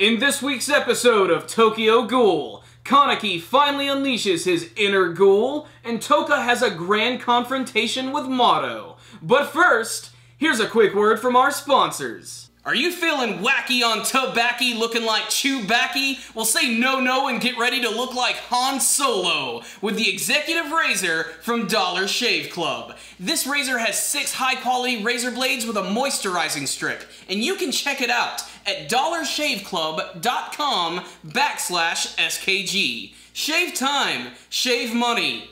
In this week's episode of Tokyo Ghoul, Kaneki finally unleashes his inner ghoul, and Touka has a grand confrontation with Mado. But first, here's a quick word from our sponsors. Are you feeling wacky on tobacco looking like Chewbacca? Well, say no and get ready to look like Han Solo with the Executive Razor from Dollar Shave Club. This razor has 6 high-quality razor blades with a moisturizing strip, and you can check it out at dollarshaveclub.com/SKG. Shave time, shave money.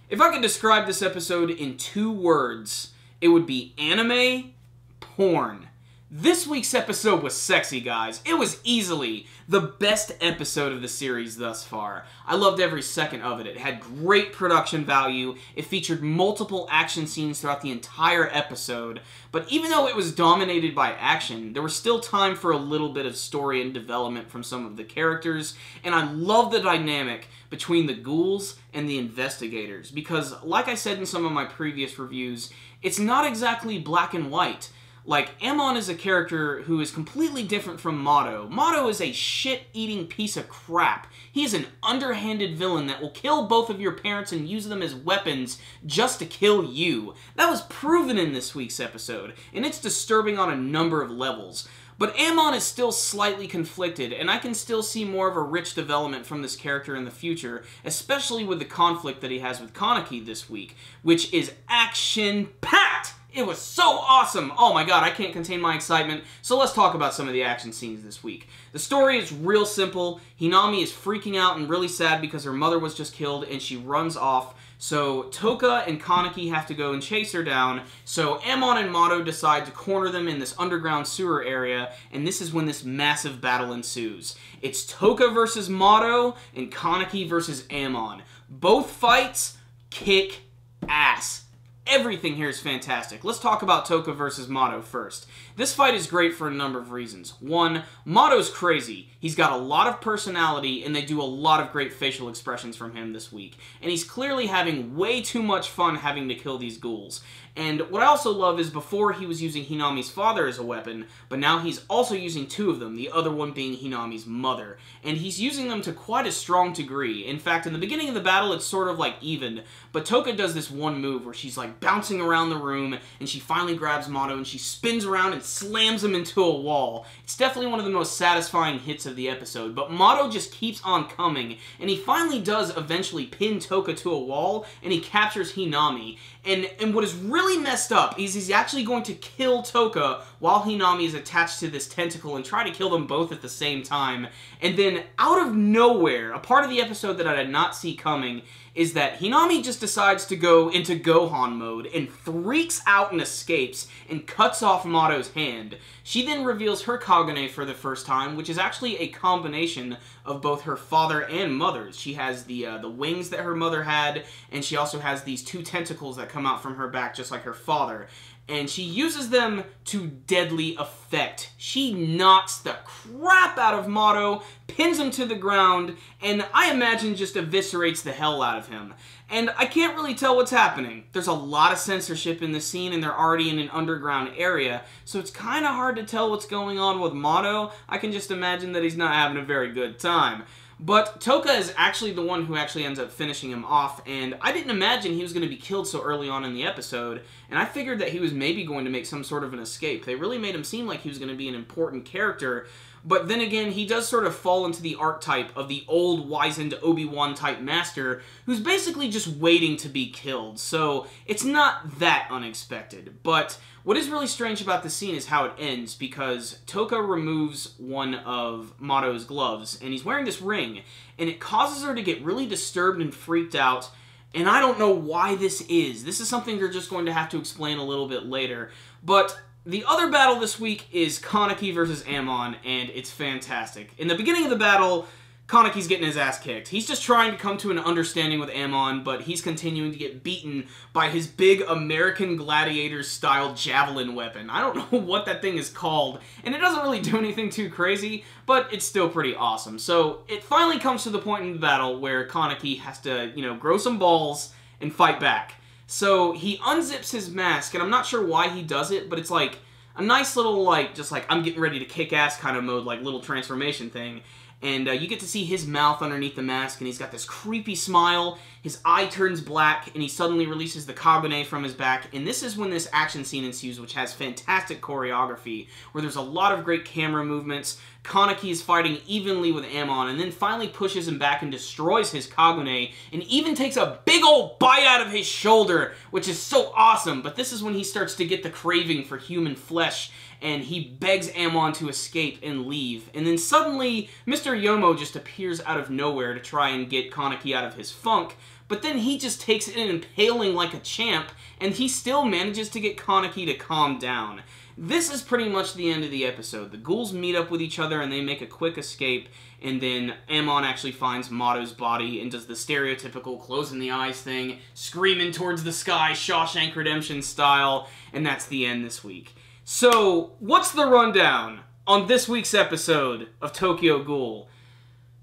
If I could describe this episode in 2 words, it would be anime porn. This week's episode was sexy, guys. It was easily the best episode of the series thus far. I loved every second of it. It had great production value. It featured multiple action scenes throughout the entire episode. But even though it was dominated by action, there was still time for a little bit of story and development from some of the characters. And I love the dynamic between the ghouls and the investigators. Because, like I said in some of my previous reviews, it's not exactly black and white. Like, Amon is a character who is completely different from Mado. Mado is a shit-eating piece of crap. He is an underhanded villain that will kill both of your parents and use them as weapons just to kill you. That was proven in this week's episode, and it's disturbing on a number of levels. But Amon is still slightly conflicted, and I can still see more of a rich development from this character in the future, especially with the conflict that he has with Kaneki this week, which is action-packed! It was so awesome! Oh my god, I can't contain my excitement. So let's talk about some of the action scenes this week. The story is real simple. Hinami is freaking out and really sad because her mother was just killed and she runs off. So Touka and Kaneki have to go and chase her down. So Amon and Mado decide to corner them in this underground sewer area, and this is when this massive battle ensues. It's Touka versus Mado and Kaneki versus Amon. Both fights kick ass. Everything here is fantastic. Let's talk about Touka versus Mado first. This fight is great for a number of reasons. One, Mado's crazy. He's got a lot of personality, and they do a lot of great facial expressions from him this week. And he's clearly having way too much fun having to kill these ghouls. And what I also love is before he was using Hinami's father as a weapon, but now he's also using 2 of them, the other one being Hinami's mother. And he's using them to quite a strong degree. In fact, in the beginning of the battle, it's sort of like even, but Touka does this one move where she's like bouncing around the room, and she finally grabs Mado, and she spins around and slams him into a wall. It's definitely one of the most satisfying hits of the episode, but Mado just keeps on coming, and he finally does eventually pin Touka to a wall, and he captures Hinami. And what is really messed up is he's actually going to kill Touka while Hinami is attached to this tentacle and try to kill them both at the same time. And then, out of nowhere, a part of the episode that I did not see coming is that Hinami just decides to go into Gohan mode and freaks out and escapes and cuts off Mado's hand. She then reveals her Kagane for the first time, which is actually a combination of both her father and mother's. She has the wings that her mother had, and she also has these 2 tentacles that come out from her back just like her father. And she uses them to deadly effect. She knocks the crap out of Mado, pins him to the ground, and I imagine just eviscerates the hell out of him. And I can't really tell what's happening. There's a lot of censorship in the scene, and they're already in an underground area, so it's kind of hard to tell what's going on with Mado. I can just imagine that he's not having a very good time. But Touka is actually the one who actually ends up finishing him off, and I didn't imagine he was going to be killed so early on in the episode, and I figured that he was maybe going to make some sort of an escape. They really made him seem like he was going to be an important character, but then again, he does sort of fall into the archetype of the old, wizened Obi-Wan type master, who's basically just waiting to be killed, so it's not that unexpected. But what is really strange about the scene is how it ends, because Touka removes one of Mado's gloves, and he's wearing this ring, and it causes her to get really disturbed and freaked out, and I don't know why this is. This is something they're just going to have to explain a little bit later, but the other battle this week is Kaneki versus Amon, and it's fantastic. In the beginning of the battle, Kaneki's getting his ass kicked. He's just trying to come to an understanding with Amon, but he's continuing to get beaten by his big American Gladiator-style javelin weapon. I don't know what that thing is called, and it doesn't really do anything too crazy, but it's still pretty awesome. So it finally comes to the point in the battle where Kaneki has to, grow some balls and fight back. So he unzips his mask, and I'm not sure why he does it, but it's like, a nice little, like, just like, I'm getting ready to kick ass kind of mode, like, little transformation thing. And you get to see his mouth underneath the mask, and he's got this creepy smile, his eye turns black, and he suddenly releases the Kagune from his back, and this is when this action scene ensues, which has fantastic choreography, where there's a lot of great camera movements. Kaneki is fighting evenly with Amon, and then finally pushes him back and destroys his Kagune, and even takes a big old bite out of his shoulder, which is so awesome. But this is when he starts to get the craving for human flesh, and he begs Amon to escape and leave. And then suddenly, Mr. Yomo just appears out of nowhere to try and get Kaneki out of his funk, but then he just takes it in impaling like a champ, and he still manages to get Kaneki to calm down. This is pretty much the end of the episode. The ghouls meet up with each other and they make a quick escape, and then Amon actually finds Mado's body and does the stereotypical closing the eyes thing, screaming towards the sky, Shawshank Redemption style, and that's the end this week. So, what's the rundown on this week's episode of Tokyo Ghoul?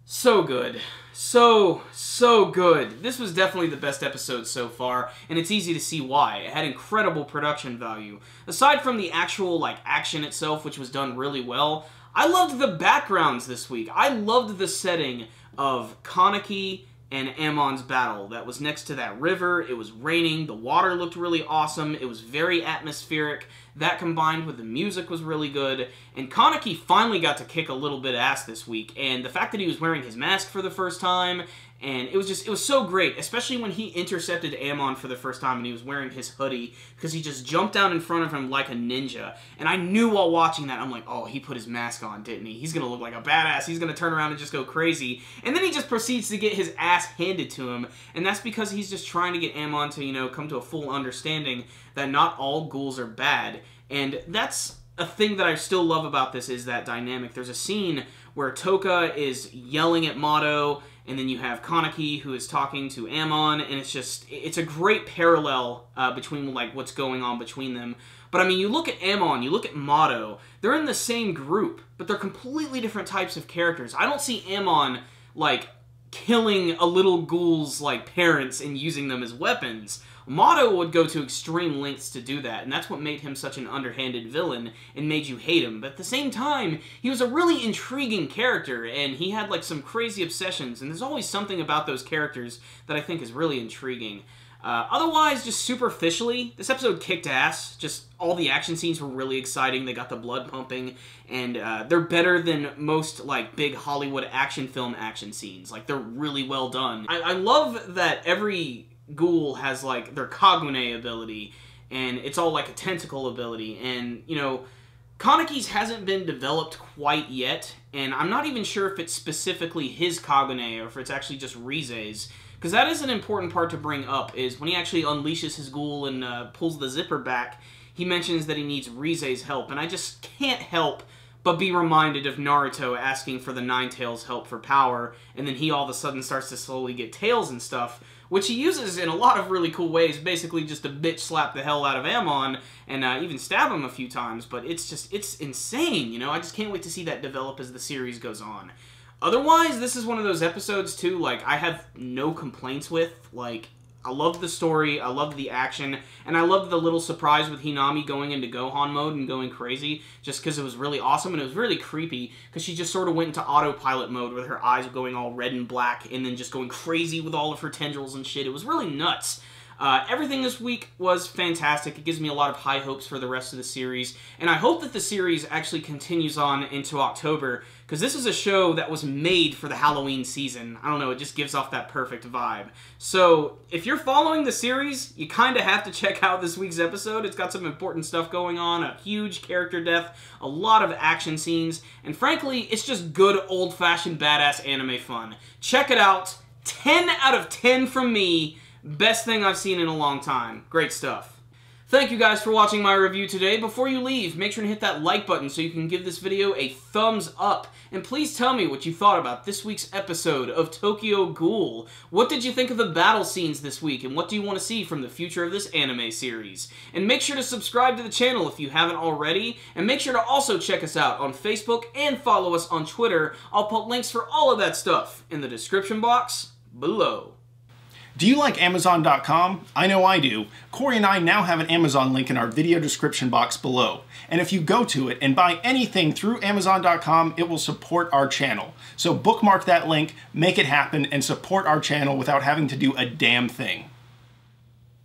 So good. So good. This was definitely the best episode so far, and it's easy to see why. It had incredible production value. Aside from the actual, like, action itself, which was done really well, I loved the backgrounds this week. I loved the setting of Kaneki and Amon's battle. That was next to that river. It was raining. The water looked really awesome. It was very atmospheric. That combined with the music was really good. And Kaneki finally got to kick a little bit of ass this week. And the fact that he was wearing his mask for the first time, and it was so great, especially when he intercepted Amon for the first time and he was wearing his hoodie, because he just jumped down in front of him like a ninja. And I knew while watching that, I'm like, oh, he put his mask on, didn't he? He's gonna look like a badass. He's gonna turn around and just go crazy. And then he just proceeds to get his ass handed to him. And that's because he's just trying to get Amon to, you know, come to a full understanding that not all ghouls are bad. And that's a thing that I still love about this, is that dynamic. There's a scene where Touka is yelling at Mado, and then you have Kaneki who is talking to Amon, and it's a great parallel between, like, what's going on between them. But I mean, you look at Amon, you look at Mado, they're in the same group, but they're completely different types of characters. I don't see Amon, like, killing a little ghoul's, like, parents and using them as weapons. Mado would go to extreme lengths to do that, and that's what made him such an underhanded villain and made you hate him. But at the same time, he was a really intriguing character, and he had, like, some crazy obsessions, and there's always something about those characters that I think is really intriguing. Otherwise, just superficially, this episode kicked ass. Just all the action scenes were really exciting. They got the blood pumping, and they're better than most, like, big Hollywood action film action scenes. Like, they're really well done. I love that every ghoul has, like, their Kagune ability, and it's all like a tentacle ability, and, you know, Kaneki's hasn't been developed quite yet, and I'm not even sure if it's specifically his Kagune or if it's actually just Rize's, because that is an important part to bring up, is when he actually unleashes his ghoul and pulls the zipper back, he mentions that he needs Rize's help, and I just can't help but be reminded of Naruto asking for the Nine Tails' help for power, and then he all of a sudden starts to slowly get tails and stuff, which he uses in a lot of really cool ways, basically just to bitch slap the hell out of Amon, and even stab him a few times, but it's insane, you know? I just can't wait to see that develop as the series goes on. Otherwise, this is one of those episodes, too, like, I have no complaints with. Like, I loved the story, I loved the action, and I loved the little surprise with Hinami going into Gohan mode and going crazy, just because it was really awesome, and it was really creepy, because she just sort of went into autopilot mode with her eyes going all red and black, and then just going crazy with all of her tendrils and shit. It was really nuts. Everything this week was fantastic. It gives me a lot of high hopes for the rest of the series, and I hope that the series actually continues on into October, because this is a show that was made for the Halloween season. I don't know, it just gives off that perfect vibe. So, if you're following the series, you kind of have to check out this week's episode. It's got some important stuff going on, a huge character death, a lot of action scenes, and frankly, it's just good old-fashioned badass anime fun. Check it out. 10 out of 10 from me. Best thing I've seen in a long time. Great stuff. Thank you guys for watching my review today. Before you leave, make sure to hit that like button so you can give this video a thumbs up. And please tell me what you thought about this week's episode of Tokyo Ghoul. What did you think of the battle scenes this week, and what do you want to see from the future of this anime series? And make sure to subscribe to the channel if you haven't already, and make sure to also check us out on Facebook and follow us on Twitter. I'll put links for all of that stuff in the description box below. Do you like Amazon.com? I know I do. Corey and I now have an Amazon link in our video description box below. And if you go to it and buy anything through Amazon.com, it will support our channel. So bookmark that link, make it happen, and support our channel without having to do a damn thing.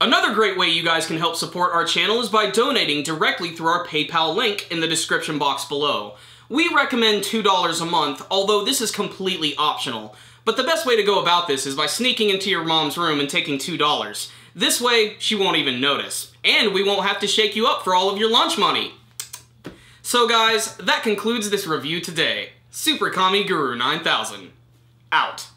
Another great way you guys can help support our channel is by donating directly through our PayPal link in the description box below. We recommend $2 a month, although this is completely optional. But the best way to go about this is by sneaking into your mom's room and taking $2. This way, she won't even notice. And we won't have to shake you up for all of your lunch money. So guys, that concludes this review today. Super Kami Guru 9000. Out.